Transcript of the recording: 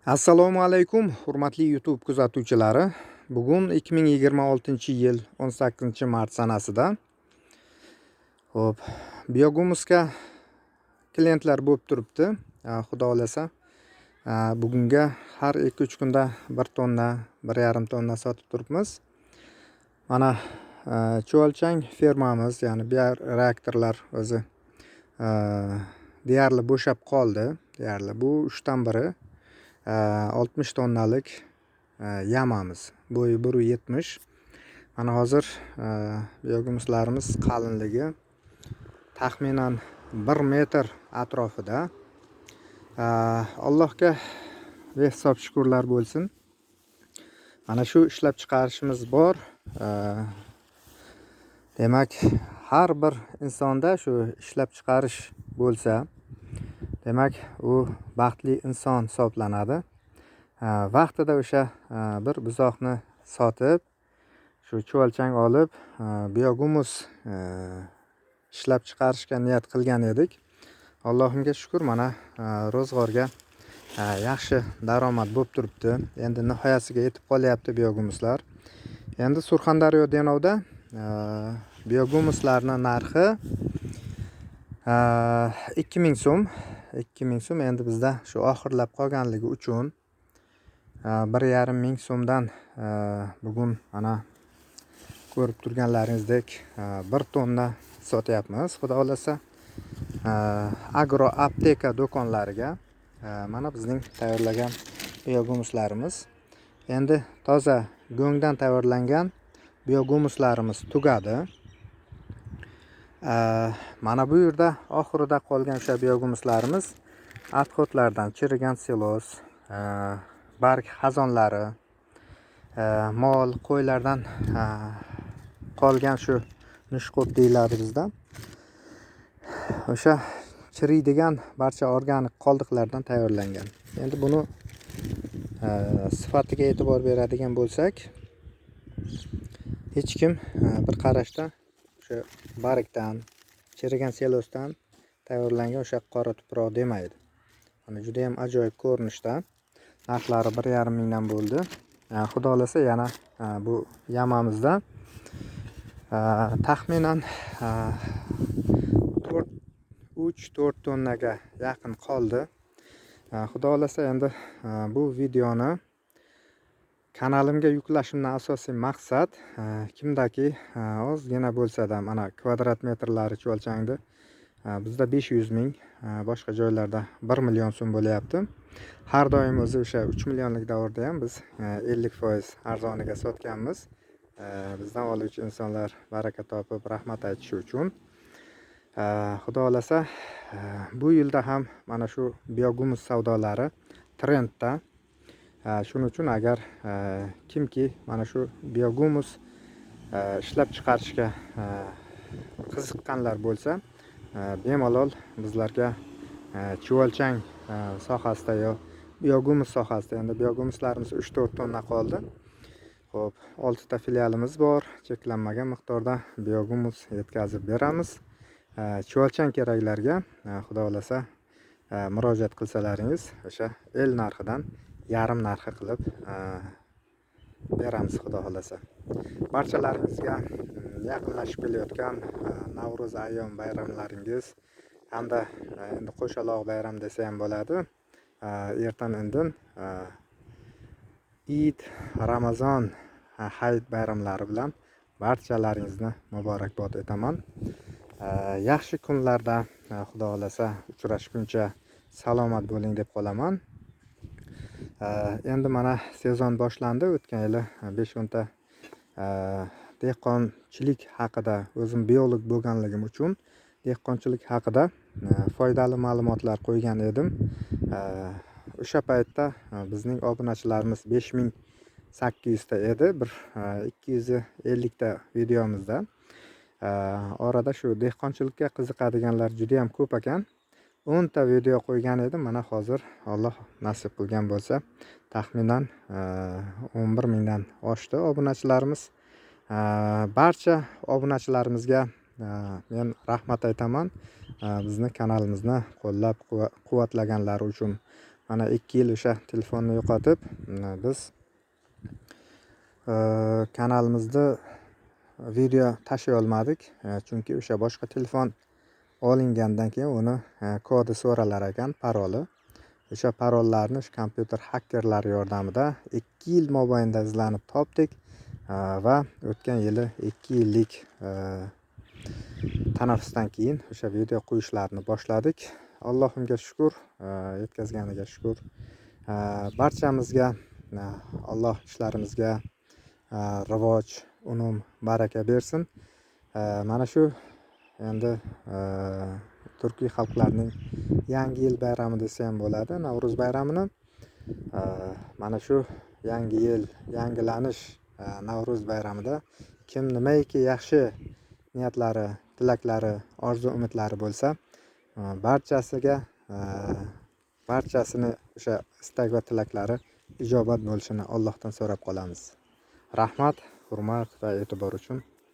Assalomu alaykum, hurmatli YouTube kuzatuvchilari. Bugun 2026-yil 18-mart sanasida. Xo'p, Biogumuska klientlar bo'lib turibdi. Xudo xolasa, bugunga har 2-3 kunda 1 tonna, 1,5 tonna sotib turibmiz. Mana chuvalchang fermamiz, ya'ni reaktorlar o'zi deyarli bo'shab qoldi. Deyarli bu 3 dan biri 60 tonnalik yamamiz. Bo'yi 1,70. Mana hozir biogumuslarimiz qalinligi taxminan 1 metr atrofida. Allohga behisob shukrlar bo'lsin. Mana shu ishlab chiqarishimiz bor. Demak, har bir insonda shu ishlab chiqarish bo'lsa, demak, u baxtli inson hisoblanadi. Vaqtida o'sha bir buzoqni sotib, shu chuvalchang olib, biogumus ishlab chiqarishga niyat qilgan edik. Allohimga shukr, mana ro'zg'orga yaxshi daromad bo'lib turibdi. Endi nihoyasiga yetib qolyapti biogumuslar. Endi Surxondaryo Denovda biogumuslarning narxi 2000 so'm. 2000 so'm. Endi bizda shu oxirlab qolganligi uchun 1,5 so'mdan bugun mana ko'rib turganlaringizdek 1 tonna sotyapmiz. Xudo xolasa, agro apteka do'konlariga mana bizning tayyorlagan biogumuslarimiz. Endi toza go'ngdan tayyorlangan biogumuslarimiz tugadi. Mana bu yerda oxirida qolgan o'sha biogumuslarimiz отходlardan chirigan silos, barg xazonlari, mol, qo'ylardan qolgan shu nishqo't deyiladi bizda. O'sha chiriydigan barcha organik qoldiqlardan tayyorlangan. Endi buni sifatiga e'tibor beradigan bo'lsak, hech kim bir qarashda o'sha bargdan, chirigan selosdan tayyorlangan o'sha qora tuproq demaydi. Mana juda ham ajoyib ko'rinishda. Narxlari 1,5 mingdan bo'ldi. Xudo xolasa yana bu yamamizda taxminan 3-4 tonnaga yaqin qoldi. Xudo xolasa, endi bu videoni kanalimga yuklashimdan asosiy maqsad kimdaki ozgina bo'lsa-da mana kvadrat metrlari chuvalchangdi. Bizda 500 ming, boshqa joylarda 1 million so'm bo'lyapti. Har doim o'zi o'sha 3 millionlik davrda ham biz 50% arzoniga sotganmiz. Bizdan oluvchi insonlar baraka topib rahmat aytishi uchun. Xudo xolasa, bu yilda ham mana shu biogumus savdolari trendda. Shuning uchun agar kimki mana shu biogumus ishlab chiqarishga qiziqqanlar bo'lsa, bemalol bizlarga chuvalchang sohasida yo biogumus sohasida, endi biogumuslarimiz 3-4 tonna qoldi. Xo'p, 6 ta filialimiz bor. Cheklanmagan miqdorda biogumus yetkazib beramiz. Chuvalchang keraklarga xudo xolasa murojaat qilsalaringiz, o'sha el narxidan yarim narxi qilib beramiz xudo xolasa. Barchalaringizga yaqinlashib kelayotgan Navro'z ayyom bayramlaringiz hamda endi qo'shaloq bayram desa ham bo'ladi. Ertan indin Eid, Ramazon, Hayit bayramlari bilan barchalaringizni muborakbod etaman. Yaxshi kunlarda xudo xolasa uchrashguncha salomat bo'ling deb qolaman. Endi mana sezon boshlandi. O'tgan yili 5-10 ta dehqonchilik haqida, o'zim biolog bo'lganligim uchun dehqonchilik haqida foydali ma'lumotlar qo'ygan edim. O'sha paytda bizning obunachilarimiz 5800 ta edi. Bir 250 ta videomizda. Orada shu dehqonchilikka qiziqadiganlar juda ham ko'p ekan. 10 ta video qo'ygan edim. Mana hozir Alloh nasib qilgan bo'lsa, taxminan 11 mingdan oshdi obunachilarimiz. Barcha obunachilarimizga men rahmat aytaman. Bizni kanalimizni qo'llab quvvatlaganlari uchun. mana 2 yil o'sha telefonni yo'qotib, biz kanalimizda video tashlay olmadik, chunki o'sha boshqa telefon olingandan keyin uni kodi so'ralar ekan, paroli. O'sha parollarni shu kompyuter hakkerlari yordamida 2 yil mobaynida izlanib topdik va o'tgan yili 2 yillik tanaffusdan keyin o'sha video qo'yishlarni boshladik. Allohimga shukr, yetkazganiga shukr. Barchamizga Alloh ishlarimizga rivoj, unum, baraka bersin. Mana shu endi turkiy xalqlarning yangi yil bayrami desa ham bo'ladi, Navro'z bayramini. Mana shu yangi yil, yangilanish Navro'z bayramida kim nimaiki yaxshi niyatlari, tilaklari, orzu-umidlari bo'lsa, barchasini o'sha istak va tilaklari ijobat bo'lishini Allohdan so'rab qolamiz. Rahmat, hurmat va e'tibor uchun